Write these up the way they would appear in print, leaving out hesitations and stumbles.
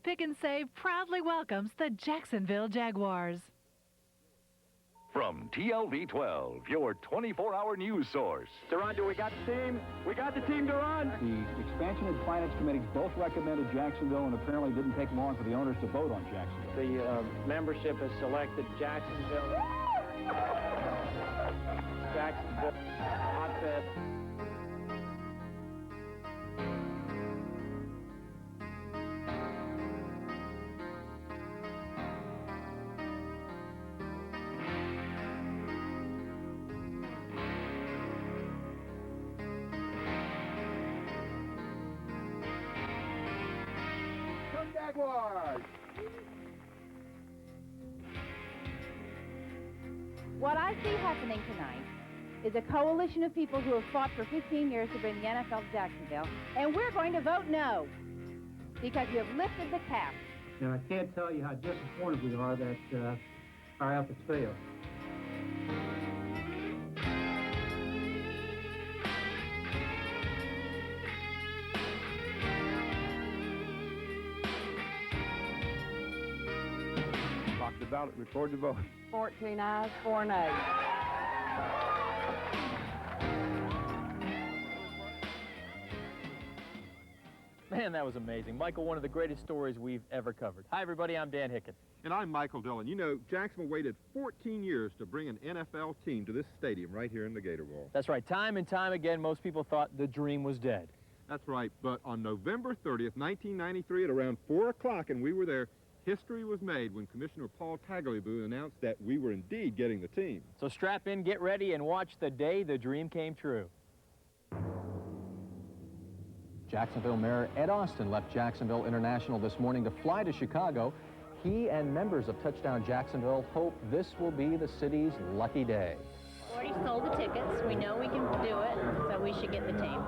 Pick and Save proudly welcomes the Jacksonville Jaguars. From TLV12, your 24-hour news source. Duran, do we got the team? We got the team, Duran. The expansion and finance committees both recommended Jacksonville, and apparently didn't take long for the owners to vote on Jacksonville. The membership has selected Jacksonville. Jacksonville hotbed. Jaguars! What I see happening tonight is a coalition of people who have fought for 15 years to bring the NFL to Jacksonville, and we're going to vote no, because you have lifted the cap. And I can't tell you how disappointed we are that our efforts failed. Lock the ballot, record the vote. 14 ayes, 4 nays. Man, that was amazing. Michael, one of the greatest stories we've ever covered. Hi, everybody. I'm Dan Hicken. And I'm Michael Dillon. You know, Jacksonville waited 14 years to bring an NFL team to this stadium right here in the Gator Bowl. That's right. Time and time again, most people thought the dream was dead. That's right. But on November 30th, 1993, at around 4 o'clock, and we were there, history was made when Commissioner Paul Tagliabue announced that we were indeed getting the team. So strap in, get ready, and watch the day the dream came true. Jacksonville Mayor Ed Austin left Jacksonville International this morning to fly to Chicago. He and members of Touchdown Jacksonville hope this will be the city's lucky day. We already sold the tickets. We know we can do it, so we should get the team.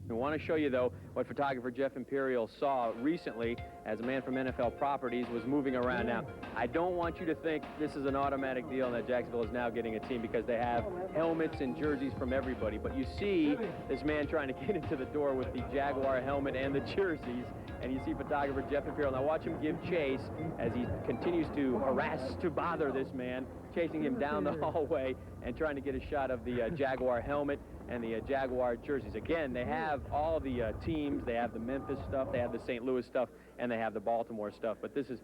We want to show you, though, what photographer Jeff Imperial saw recently as a man from NFL Properties was moving around. Now, I don't want you to think this is an automatic deal and that Jacksonville is now getting a team because they have helmets and jerseys from everybody. But you see this man trying to get into the door with the Jaguar helmet and the jerseys, and you see photographer Jeff Imperial. Now watch him give chase as he continues to harass, to bother this man, chasing him down the hallway and trying to get a shot of the Jaguar helmet and the Jaguar jerseys. Again, they have all the teams. They have the Memphis stuff, they have the St. Louis stuff, and they have the Baltimore stuff. But this is,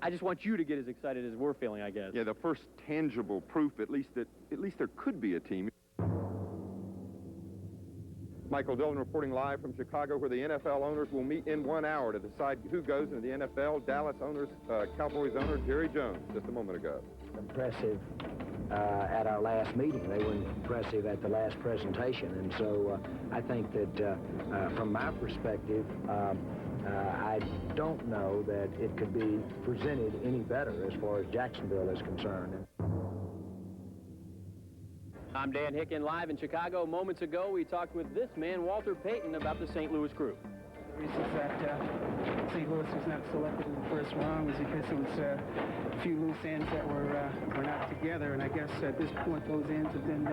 I just want you to get as excited as we're feeling, I guess. Yeah, the first tangible proof, at least there could be a team. Michael Dillon reporting live from Chicago, where the NFL owners will meet in 1 hour to decide who goes into the NFL. Dallas owners, Cowboys owner Jerry Jones, just a moment ago. Impressive at our last meeting. They were impressive at the last presentation. And so I think that from my perspective, I don't know that it could be presented any better as far as Jacksonville is concerned. I'm Dan Hicken, live in Chicago. Moments ago, we talked with this man, Walter Payton, about the St. Louis group. The reason that St. Louis was not selected in the first round was because there was a few loose ends that were not together, and I guess at this point those ends have been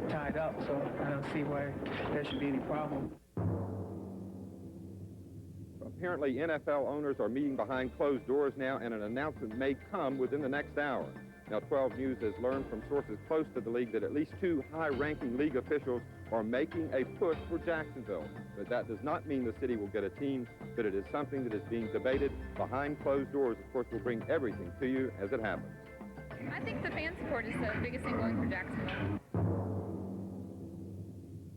tied up, so I don't see why there should be any problem. Apparently, NFL owners are meeting behind closed doors now, and an announcement may come within the next hour. Now, 12 News has learned from sources close to the league that at least 2 high-ranking league officials are making a push for Jacksonville. But that does not mean the city will get a team, but it is something that is being debated behind closed doors. Of course, we'll bring everything to you as it happens. I think the fan support is the biggest thing going for Jacksonville.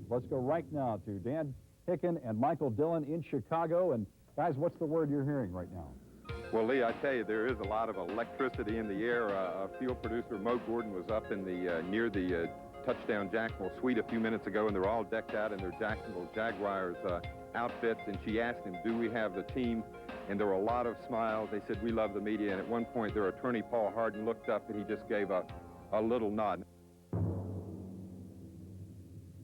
Let's go right now to Dan Hicken and Michael Dillon in Chicago. And guys, what's the word you're hearing right now? Well, Lee, I tell you, there is a lot of electricity in the air. Field producer Mo Gordon was up in the near the Touchdown Jacksonville suite a few minutes ago, and they're all decked out in their Jacksonville Jaguars outfits. And she asked him, do we have the team? And there were a lot of smiles. They said, we love the media. And at one point, their attorney, Paul Harden, looked up and he just gave a little nod.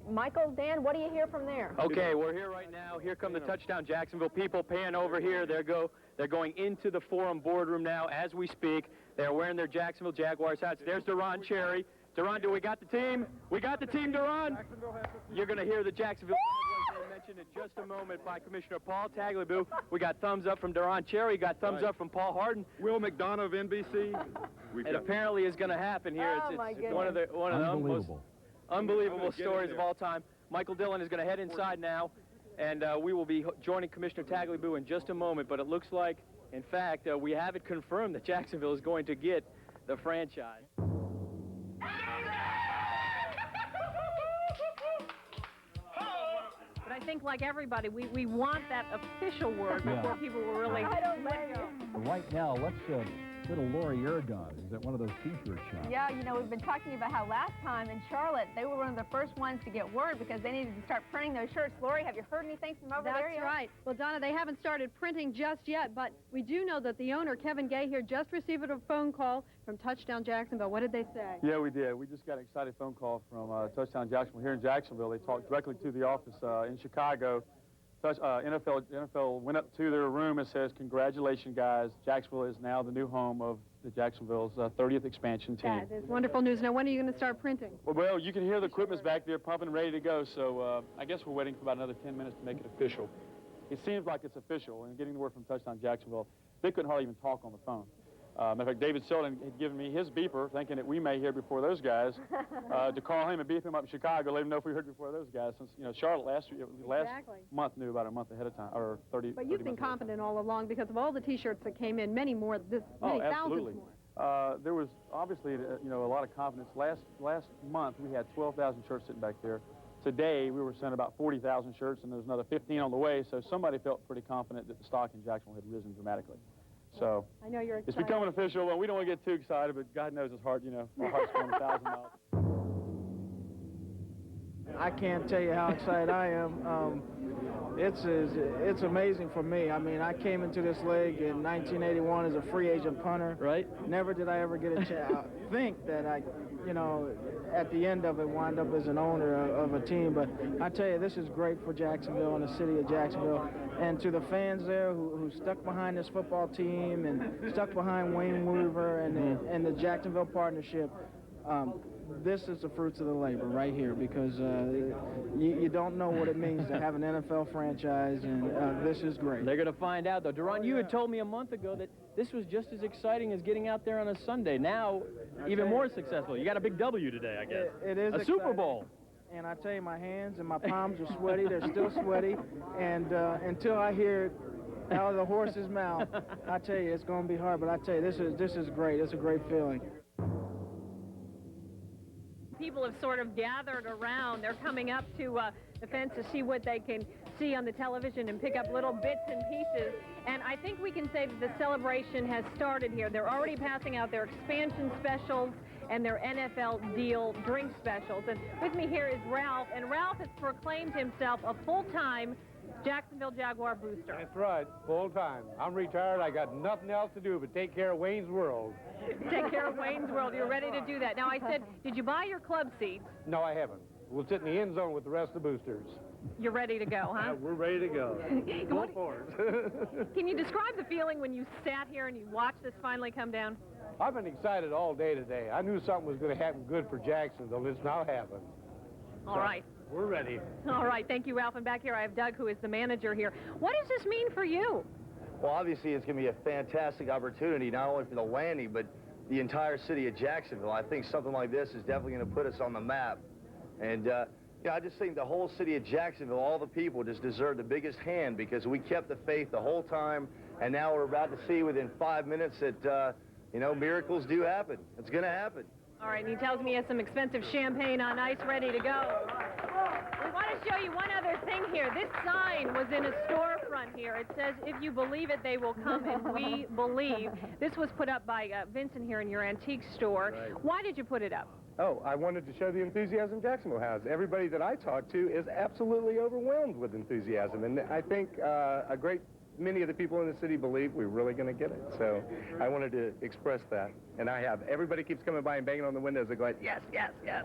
Michael, Dan, what do you hear from there? Okay, we're here right now. Here come the Touchdown Jacksonville people pan over here. They're going into the Forum boardroom now as we speak. They're wearing their Jacksonville Jaguars hats. There's Duran Cherry. Duran, do we got the team? We got the team, Duran. You're going to hear the Jacksonville Jaguars mentioned in just a moment by Commissioner Paul Tagliabue. We got thumbs up from Duron Cherry, got thumbs up from Paul Harden. Will McDonough of NBC. It apparently is going to happen here. It's one of the most unbelievable stories of all time. Michael Dillon is going to head inside now, and we will be joining Commissioner Tagliabue in just a moment. But it looks like, in fact, we have it confirmed that Jacksonville is going to get the franchise. But I think, like everybody, we want that official word before people will really... I don't blame you. Right now, let's little Lori Aragon is at one of those T-shirt shops. Yeah, you know, we've been talking about how last time in Charlotte, they were one of the first ones to get word because they needed to start printing those shirts. Lori, have you heard anything from over there yet? That's right. Well, Donna, they haven't started printing just yet, but we do know that the owner, Kevin Gay here, just received a phone call from Touchdown Jacksonville. What did they say? Yeah, we did. We just got an exciting phone call from Touchdown Jacksonville here in Jacksonville. They talked directly to the office in Chicago. NFL went up to their room and says, "Congratulations, guys. Jacksonville is now the new home of the Jacksonville's 30th expansion team." That is wonderful news. Now, when are you going to start printing? Well, you can hear the equipment's back there pumping, ready to go. So I guess we're waiting for about another 10 minutes to make it official. It seems like it's official, and getting the word from Touchdown Jacksonville, they couldn't hardly even talk on the phone. Matter of fact, David Sullivan had given me his beeper, thinking that we may hear before those guys, to call him and beep him up in Chicago, let him know if we heard before those guys. Since Charlotte last month knew about a month ahead of time, or 30. But you've been confident all along because of all the T-shirts that came in, many thousands more. There was obviously a lot of confidence. Last month we had 12,000 shirts sitting back there. Today we were sent about 40,000 shirts, and there's another 15 on the way. So somebody felt pretty confident that the stock in Jacksonville had risen dramatically. So I know you're excited. It's becoming official. Well, we don't want to get too excited, but God knows it's hard. Our heart's going 1,000 miles. I can't tell you how excited I am. It's amazing for me. I mean, I came into this league in 1981 as a free agent punter. Right. Never did I ever get a chance. I think that I, at the end of it, wind up as an owner of a team. But I tell you, this is great for Jacksonville and the city of Jacksonville. And to the fans there who stuck behind this football team and stuck behind Wayne Weaver and the Jacksonville partnership, this is the fruits of the labor right here, because you don't know what it means to have an NFL franchise, and this is great. They're going to find out, though. Duron, you had told me a month ago that this was just as exciting as getting out there on a Sunday. Now, even more successful. You got a big W today, I guess. It is a exciting. Super Bowl. And I tell you, my hands and my palms are sweaty. They're still sweaty. And until I hear it out of the horse's mouth, I tell you, it's going to be hard. But I tell you, this is great. It's a great feeling. People have sort of gathered around. They're coming up to the fence to see what they can see on the television and pick up little bits and pieces. And I think we can say that the celebration has started here. They're already passing out their expansion specials and their NFL deal drink specials. And with me here is Ralph, and Ralph has proclaimed himself a full-time Jacksonville Jaguar booster. That's right, full-time. I'm retired. I got nothing else to do but take care of Wayne's World. Take care of Wayne's World. You're ready to do that. Now, I said, did you buy your club seats? No, I haven't. We'll sit in the end zone with the rest of the boosters. You're ready to go, huh? We're ready to go. Go for it. Can you describe the feeling when you sat here and you watched this finally come down? I've been excited all day today. I knew something was going to happen good for Jacksonville. It's now happened. All right. We're ready. All right. Thank you, Ralph. And back here, I have Doug, who is the manager here. What does this mean for you? Well, obviously, it's going to be a fantastic opportunity, not only for the Landy, but the entire city of Jacksonville. I think something like this is definitely going to put us on the map. And, I just think the whole city of Jacksonville, all the people, just deserve the biggest hand, because we kept the faith the whole time, and now we're about to see within 5 minutes that, miracles do happen. It's going to happen. All right, and he tells me he has some expensive champagne on ice ready to go. We want to show you one other thing here. This sign was in a storefront here. It says, if you believe it, they will come, and we believe. This was put up by Vincent here in your antique store. Right. Why did you put it up? Oh, I wanted to show the enthusiasm Jacksonville has. Everybody that I talk to is absolutely overwhelmed with enthusiasm, and I think a great many of the people in the city believe we're really going to get it. So I wanted to express that, and I have. Everybody keeps coming by and banging on the windows and going, yes, yes, yes.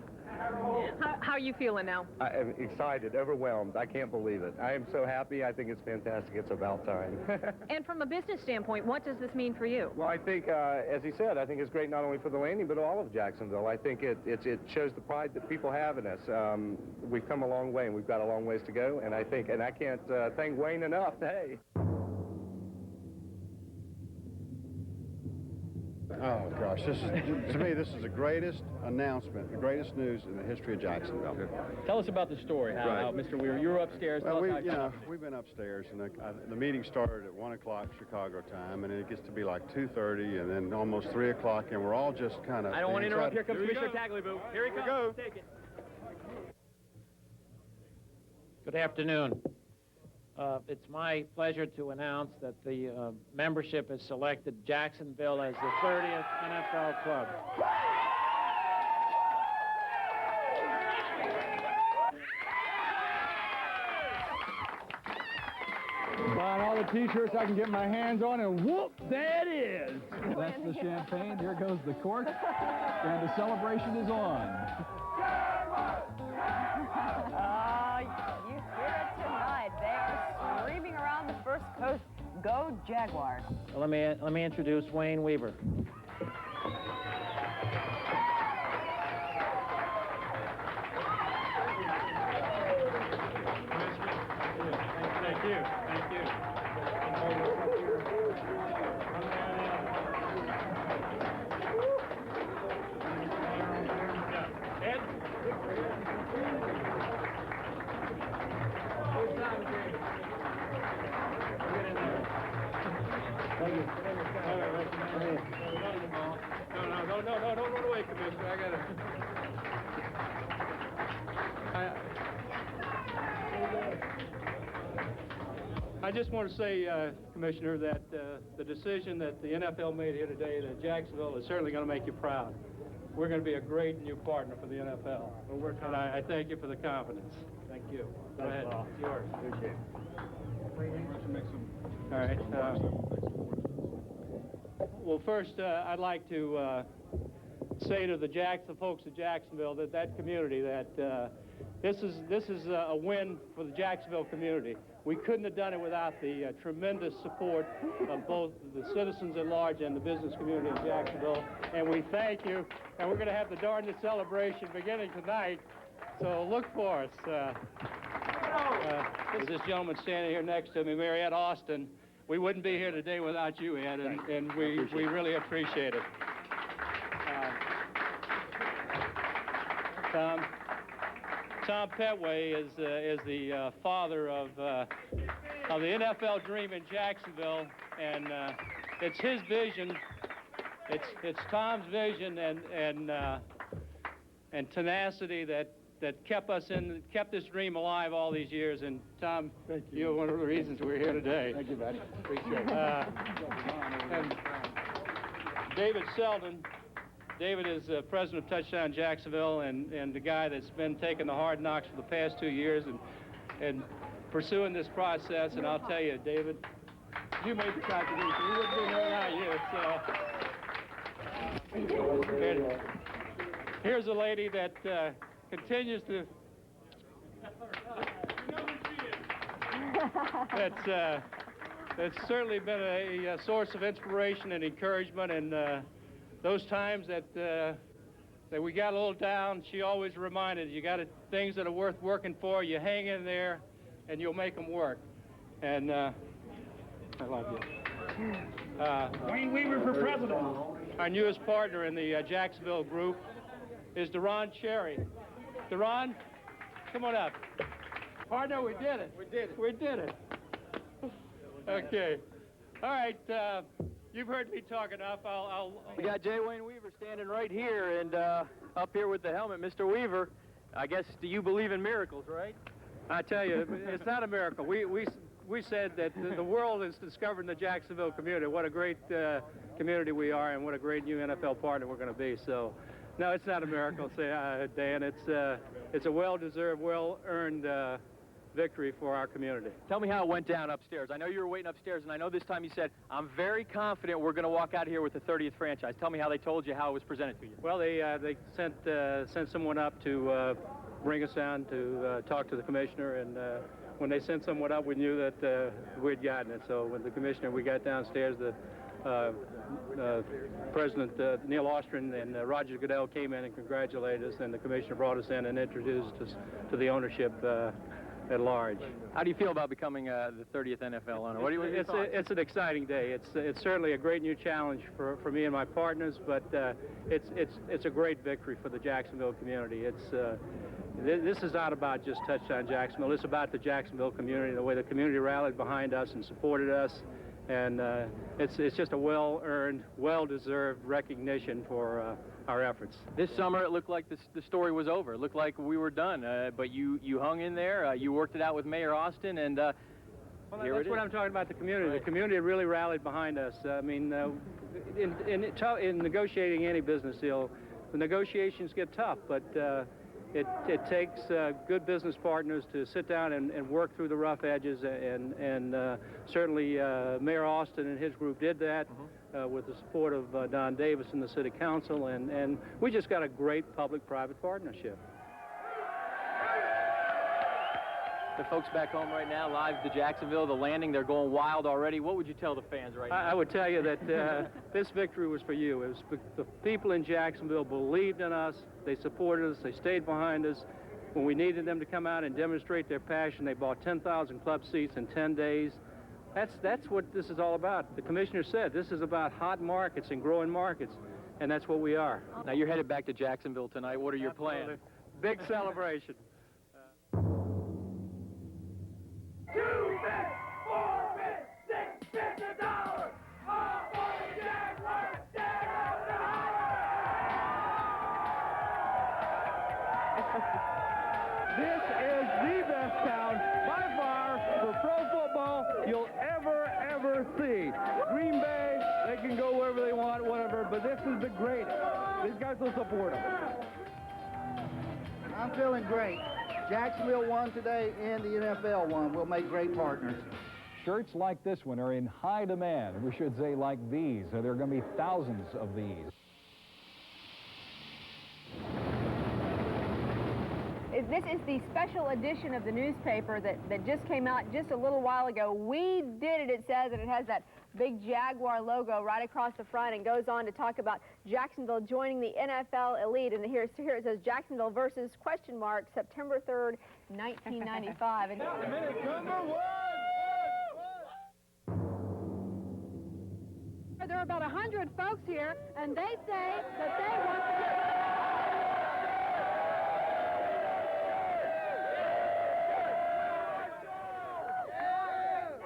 How are you feeling now? I am excited, overwhelmed. I can't believe it. I am so happy. I think it's fantastic. It's about time. And from a business standpoint, what does this mean for you? Well, I think, as he said, I think it's great not only for the Landing, but all of Jacksonville. I think it shows the pride that people have in us. We've come a long way, and we've got a long ways to go. And I can't thank Wayne enough. Hey. Oh, gosh, to me, this is the greatest announcement, the greatest news in the history of Jacksonville. Tell us about the story, how Mr. Weaver, you're upstairs. Well, we've been upstairs, and the meeting started at 1 o'clock Chicago time, and it gets to be like 2:30, and then almost 3 o'clock, and we're all just kind of... I don't want to interrupt. Here comes Commissioner Tagliabue. Here he comes. Take it. Good afternoon. It's my pleasure to announce that the membership has selected Jacksonville as the 30th NFL club. Buying all the T-shirts I can get my hands on, and whoop, there it is. That's the champagne. Here goes the cork, and the celebration is on. You hear it tonight. They are screaming around the First Coast, go Jaguars. Well, let me introduce Wayne Weaver. Thank you. Thank you. Ed? Thank you. No, don't run away, Commissioner. I just want to say, Commissioner, that the decision that the NFL made here today, that Jacksonville is certainly going to make you proud. We're going to be a great new partner for the NFL. And I thank you for the confidence. Thank you. Go ahead. It's yours. Appreciate it. All right. Well, first, I'd like to say to the folks of Jacksonville that community that this is a win for the Jacksonville community. We couldn't have done it without the tremendous support of both the citizens at large and the business community of Jacksonville. And we thank you. And we're going to have the darndest celebration beginning tonight. So look for us. This gentleman standing here next to me, Mary Ed Austin. We wouldn't be here today without you, Ed, and we really appreciate it. Tom Petway is the father of the NFL dream in Jacksonville, and it's his vision. It's Tom's vision and tenacity that kept this dream alive all these years. And Tom, you're one of the reasons we're here today. Thank you, buddy. Appreciate it. And David Selden. David is president of Touchdown Jacksonville and the guy that's been taking the hard knocks for the past 2 years and pursuing this process. And I'll tell you, David, you made the contribution. We wouldn't be here without you. So here's a lady that continues to... That's certainly been a source of inspiration and encouragement, and those times that we got a little down, she always reminded you got things that are worth working for. You hang in there, and you'll make them work. And I love you. Wayne Weaver for president. Our newest partner in the Jacksonville group is Deron Cherry. Deron, come on up. Partner, we did it. We did it. Okay. All right. You've heard me talk enough. We got J. Wayne Weaver standing right here, and up here with the helmet, Mr. Weaver. I guess, do you believe in miracles, right? I tell you, it's not a miracle. We said that the world is discovering the Jacksonville community. What a great community we are, and what a great new NFL partner we're going to be. So, no, it's not a miracle, Dan. It's a well-deserved, well-earned victory for our community. Tell me how it went down upstairs. I know you were waiting upstairs, and I know this time you said, I'm very confident we're going to walk out here with the 30th franchise. Tell me how they told you, how it was presented to you. Well, they sent someone up to bring us down to talk to the commissioner, and when they sent someone up, we knew that we'd gotten it. So when we got downstairs, the President Neil Ostrin and Roger Goodell came in and congratulated us, and the commissioner brought us in and introduced us to the ownership at large. How do you feel about becoming the 30th NFL owner? What are your thoughts? It's an exciting day. It's certainly a great new challenge for me and my partners, but it's a great victory for the Jacksonville community. This is not about just Touchdown Jacksonville. It's about the Jacksonville community, the way the community rallied behind us and supported us. And it's just a well-earned, well-deserved recognition for our efforts. This summer, it looked like the story was over. It looked like we were done, but you hung in there. You worked it out with Mayor Austin, and well, that's what I'm talking about, the community. Right. The community really rallied behind us. I mean, in negotiating any business deal, the negotiations get tough, but it takes good business partners to sit down and work through the rough edges, and certainly Mayor Austin and his group did that with the support of Don Davis and the City Council, and we just got a great public-private partnership. The folks back home right now, live to Jacksonville, the landing, they're going wild already. What would you tell the fans right now? I would tell you that this victory was for you. It was the people in Jacksonville believed in us. They supported us. They stayed behind us. When we needed them to come out and demonstrate their passion, they bought 10,000 club seats in 10 days. That's what this is all about. The commissioner said this is about hot markets and growing markets, and that's what we are. Now, you're headed back to Jacksonville tonight. What are your plans? Big celebration. 2 bits, 4 bits, 6 bits a dollar. All for the Jaguars, stand up and holler! This is the best town by far for pro football you'll ever see. Green Bay, they can go wherever they want, whatever, but this is the greatest. These guys will support them. I'm feeling great. Jacksonville won today and the NFL won. We'll make great partners. Shirts like this one are in high demand. We should say like these. There are going to be thousands of these. This is the special edition of the newspaper that just came out just a little while ago. We did it, it says, and it has that big Jaguar logo right across the front and goes on to talk about Jacksonville joining the NFL elite. And here it says Jacksonville versus question mark September 3rd, 1995. And Minute number 1! There are about 100 folks here, and they say that they want to...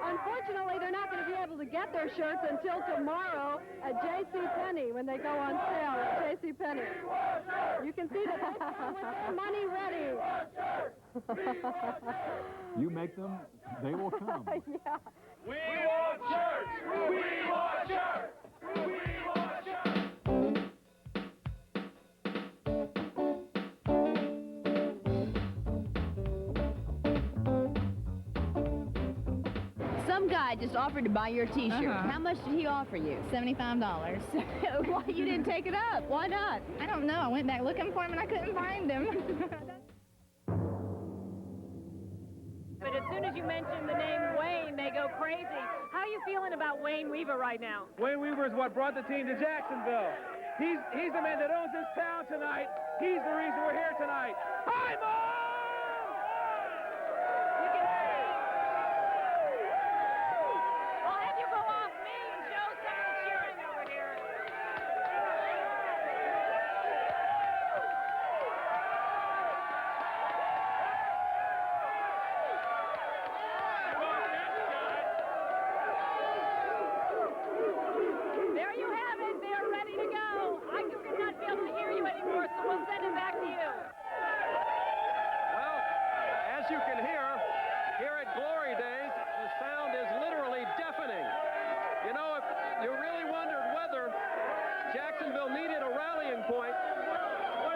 Unfortunately, they're not going to be able to get their shirts until tomorrow at JCPenney when they go on sale at JCPenney. You can see that they come with their money ready. You make them, they will come. Yeah. We want shirts! We want shirts! We want shirts! Some guy just offered to buy your T-shirt. How much did he offer you? $75. Why you didn't take it up? Why not? I don't know. I went back looking for him and I couldn't find him. But as soon as you mention the name Wayne, they go crazy. How are you feeling about Wayne Weaver right now? Wayne Weaver is what brought the team to Jacksonville. He's the man that owns this town tonight. He's the reason we're here tonight. Hi, Mom! I'll have you go off me and show some of the cheering over here. There you have it. They are ready to go. I could not be able to hear you anymore, so we'll send it back to you. Well, as you can hear, here at Glory Days, the sound is literally deafening. You know, if you really wondered whether Jacksonville needed a rallying point,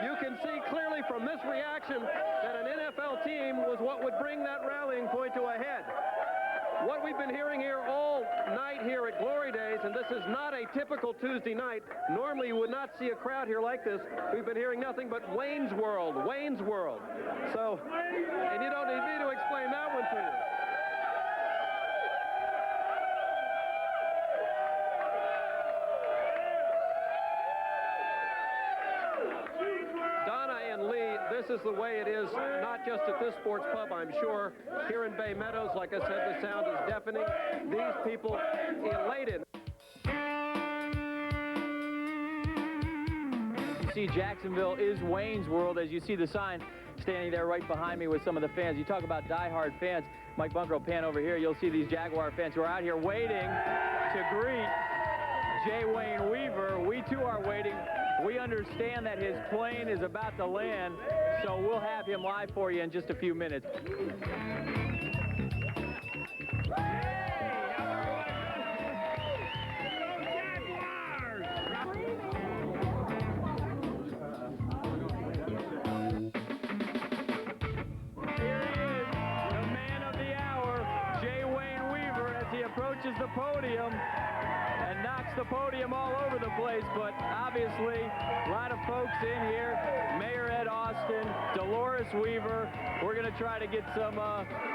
you can see clearly from this reaction that an NFL team was what would bring that rallying point to a head. What we've been hearing here all night here at Glory Days, and this is not a typical Tuesday night. Normally you would not see a crowd here like this. We've been hearing nothing but Wayne's World, Wayne's World. So, and you don't need me to explain that one to you. This is the way it is, not just at this sports pub, I'm sure. Here in Bay Meadows, like I said, the sound is deafening. These people elated. You see, Jacksonville is Wayne's World, as you see the sign standing there right behind me with some of the fans. You talk about diehard fans. Mike Bunker will pan over here. You'll see these Jaguar fans who are out here waiting to greet J. Wayne Weaver. We, too, are waiting. We understand that his plane is about to land, so we'll have him live for you in just a few minutes. Approaches the podium and knocks the podium all over the place, but obviously a lot of folks in here. Mayor Ed Austin, Dolores Weaver. We're going to try to get some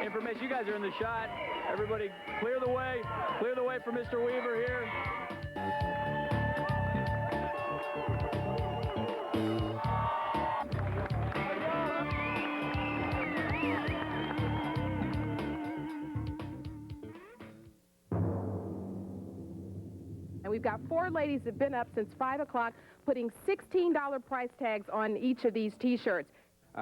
information. You guys are in the shot. Everybody clear the way for Mr. Weaver here. And we've got 4 ladies that have been up since 5 o'clock putting $16 price tags on each of these T-shirts.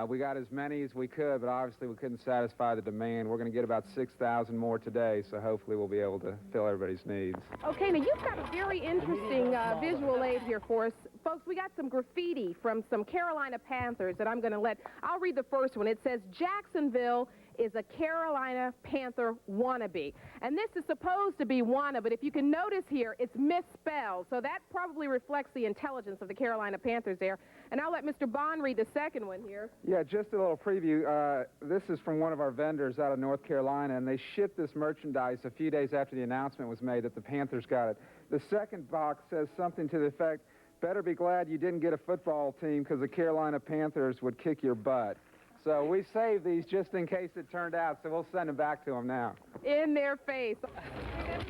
We got as many as we could, but obviously we couldn't satisfy the demand. We're going to get about 6,000 more today, so hopefully we'll be able to fill everybody's needs. Okay, now you've got a very interesting visual aid here for us. Folks, we got some graffiti from some Carolina Panthers that I'll read the first one. It says, Jacksonville is a Carolina Panther wannabe. And this is supposed to be wanna, but if you can notice here, it's misspelled. So that probably reflects the intelligence of the Carolina Panthers there. And I'll let Mr. Bond read the second one here. Yeah, just a little preview. This is from one of our vendors out of North Carolina, and they shipped this merchandise a few days after the announcement was made that the Panthers got it. The second box says something to the effect, better be glad you didn't get a football team because the Carolina Panthers would kick your butt. So we saved these just in case it turned out, so we'll send them back to them now. In their face.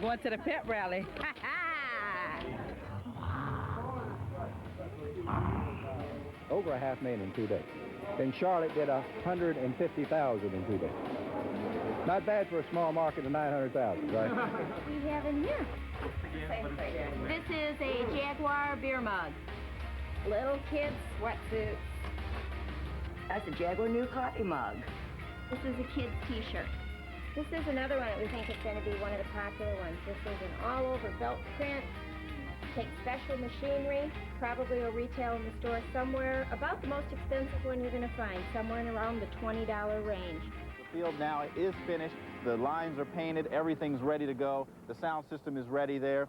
Going to the pep rally. Over $500,000 in 2 days. Then Charlotte did 150,000 in 2 days. Not bad for a small market of 900,000, right? We have in here. This is a Jaguar beer mug. Little kids' sweatsuits. That's a Jaguar new coffee mug. This is a kid's T-shirt. This is another one that we think is going to be one of the popular ones. This is an all-over belt print. Takes special machinery. Probably will retail in the store somewhere about the most expensive one you're going to find, somewhere in around the $20 range. The field now is finished. The lines are painted. Everything's ready to go. The sound system is ready there.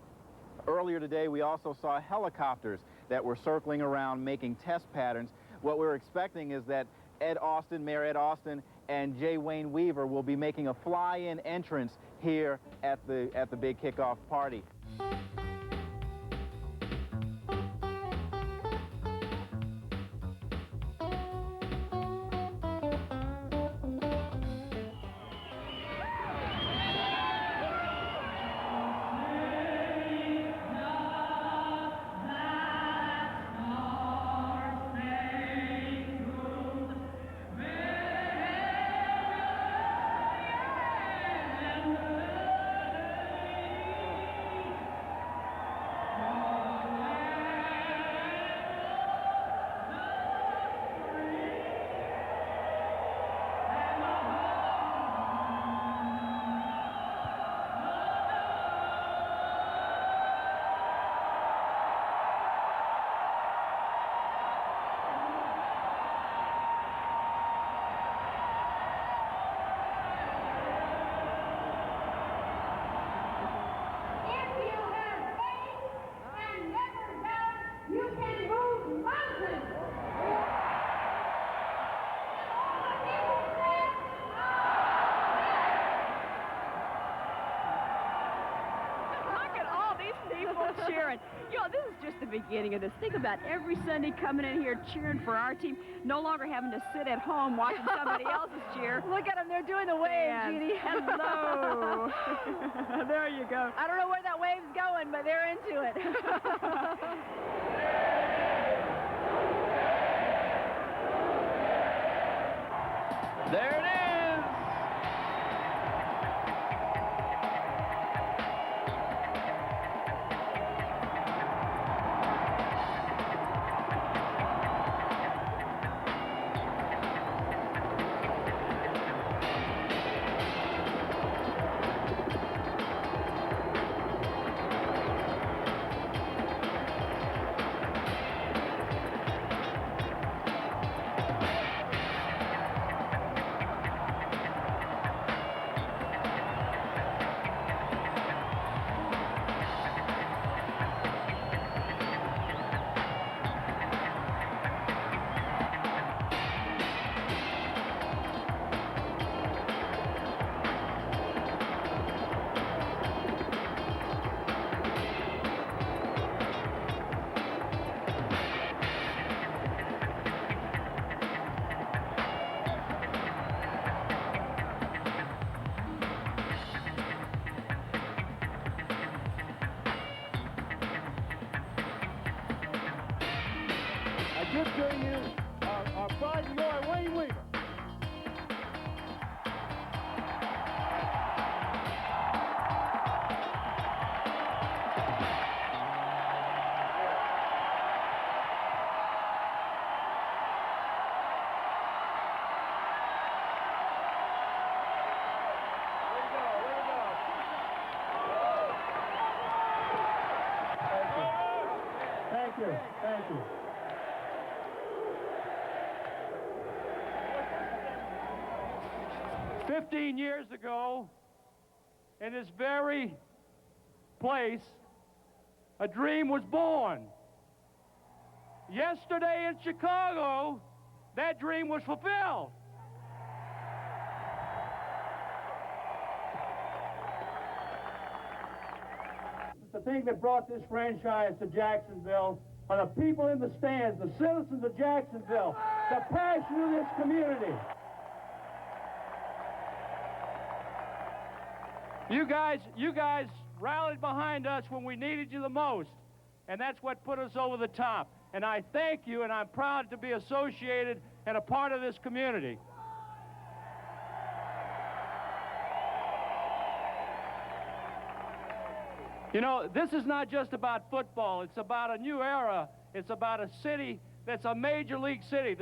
Earlier today, we also saw helicopters that were circling around making test patterns. What we're expecting is that Ed Austin, Mayor Ed Austin, and J. Wayne Weaver will be making a fly-in entrance here at the big kickoff party. beginning of this. Think about every Sunday coming in here cheering for our team, no longer having to sit at home watching somebody else's cheer. Look at them, they're doing the wave, Jeannie. Hello. There you go. I don't know where that wave's going, but they're into it. There it is. Just bring in our pride and glory, Wayne Weaver. Thank you. Thank you. 15 years ago, in this very place, a dream was born. Yesterday in Chicago, that dream was fulfilled. The thing that brought this franchise to Jacksonville are the people in the stands, the citizens of Jacksonville, the passion of this community. You guys rallied behind us when we needed you the most, and that's what put us over the top. And I thank you, and I'm proud to be associated and a part of this community. You know, this is not just about football. It's about a new era. It's about a city that's a major league city.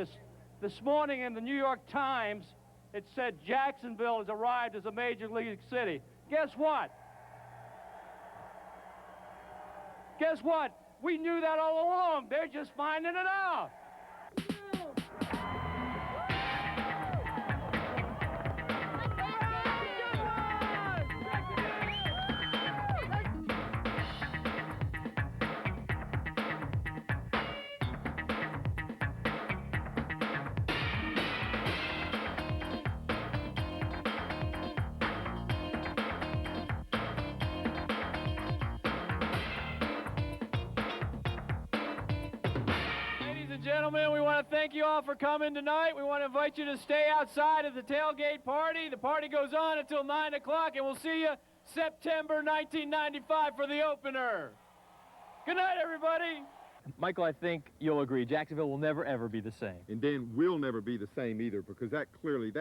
This morning in the New York Times, it said Jacksonville has arrived as a major league city. Guess what? Guess what? We knew that all along. They're just finding it out. Gentlemen, we want to thank you all for coming tonight. We want to invite you to stay outside of the tailgate party. The party goes on until 9 o'clock, and we'll see you September 1995 for the opener. Good night, everybody. Michael, I think you'll agree, Jacksonville will never, ever be the same. And Dan, will never be the same either, because that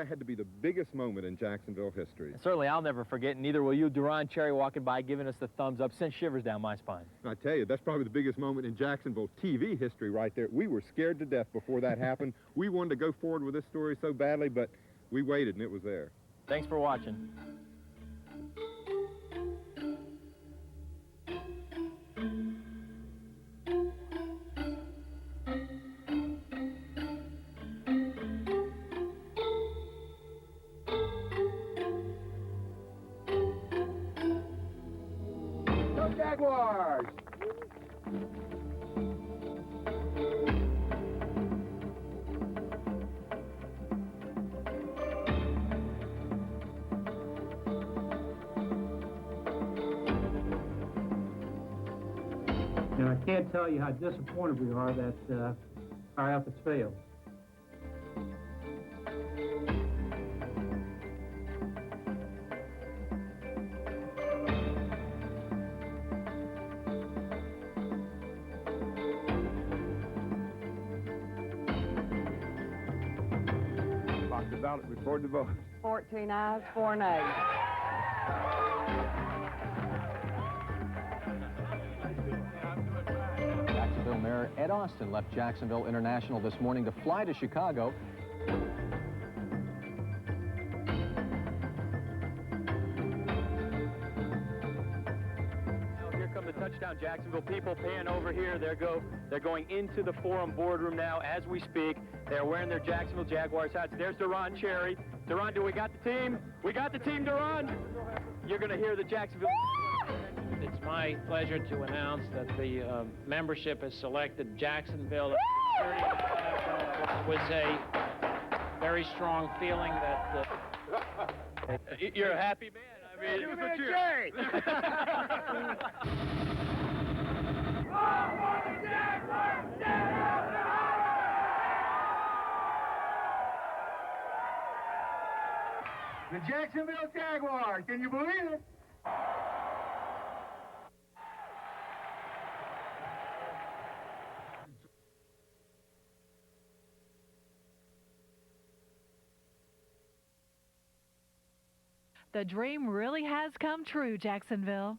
had to be the biggest moment in Jacksonville history. And certainly I'll never forget, and neither will you. Duron Cherry walking by, giving us the thumbs up, sent shivers down my spine. I tell you, that's probably the biggest moment in Jacksonville TV history right there. We were scared to death before that happened. We wanted to go forward with this story so badly, but we waited, and it was there. Thanks for watching. Jaguars! And I can't can't tell you how disappointed we are that our efforts failed. Talk the ballot, record the vote. 14 ayes, 4 nays. Jacksonville Mayor Ed Austin left Jacksonville International this morning to fly to Chicago. Here come the touchdown Jacksonville people pan over here. They're going into the Forum boardroom now as we speak. They're wearing their Jacksonville Jaguars hats. There's Duron Cherry. Duron, do we got the team? We got the team, Duron. You're going to hear the Jacksonville. It's my pleasure to announce that the membership has selected Jacksonville as the 30th NFL. It was a very strong feeling that... You're a happy man. I mean, Give me a J! The Jacksonville Jaguars, can you believe it? The dream really has come true, Jacksonville.